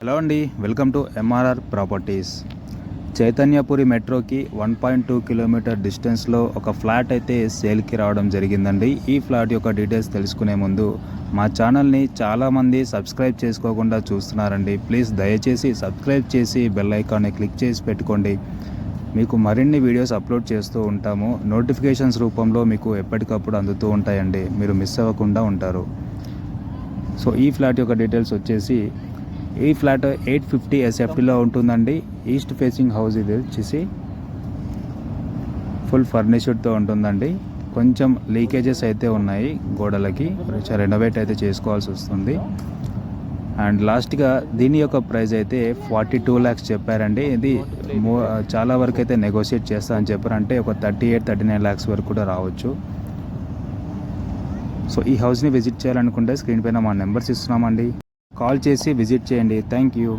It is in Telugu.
హలో అండి, welcome to MRR properties. Chaitanyapuri మెట్రోకి 1.2 కిలోమీటర్ డిస్టెన్స్లో ఒక ఫ్లాట్ అయితే సేల్కి రావడం జరిగిందండి. ఈ ఫ్లాట్ యొక్క డీటెయిల్స్ తెలుసుకునే ముందు మా ఛానల్ని చాలామంది సబ్స్క్రైబ్ చేసుకోకుండా చూస్తున్నారండి. ప్లీజ్ దయచేసి సబ్స్క్రైబ్ చేసి బెల్ ఐకాన్ని క్లిక్ చేసి పెట్టుకోండి. మీకు మరిన్ని వీడియోస్ అప్లోడ్ చేస్తూ ఉంటాము. నోటిఫికేషన్స్ రూపంలో మీకు ఎప్పటికప్పుడు అందుతూ ఉంటాయండి. మీరు మిస్ అవ్వకుండా ఉంటారు. సో ఈ ఫ్లాట్ యొక్క డీటెయిల్స్ వచ్చేసి, ఈ ఫ్లాట్ 850 ఎస్ఎఫ్టీలో ఉంటుందండి. ఈస్ట్ ఫేసింగ్ హౌస్ ఇది వచ్చేసి ఫుల్ ఫర్నిష్డ్తో ఉంటుందండి. కొంచెం లీకేజెస్ అయితే ఉన్నాయి గోడలకి, రెనోవేట్ అయితే చేసుకోవాల్సి వస్తుంది. అండ్ లాస్ట్గా దీని యొక్క ప్రైస్ అయితే 42 lakhs చెప్పారండి. ఇది చాలా వరకు అయితే నెగోషియేట్ చేస్తా అని చెప్పారు. అంటే ఒక 38-39 lakhs వరకు కూడా రావచ్చు. సో ఈ హౌస్ని విజిట్ చేయాలనుకుంటే స్క్రీన్ పైన మా నెంబర్స్ ఇస్తున్నామండి. కాల్ చేసి విజిట్ చేయండి. Thank you.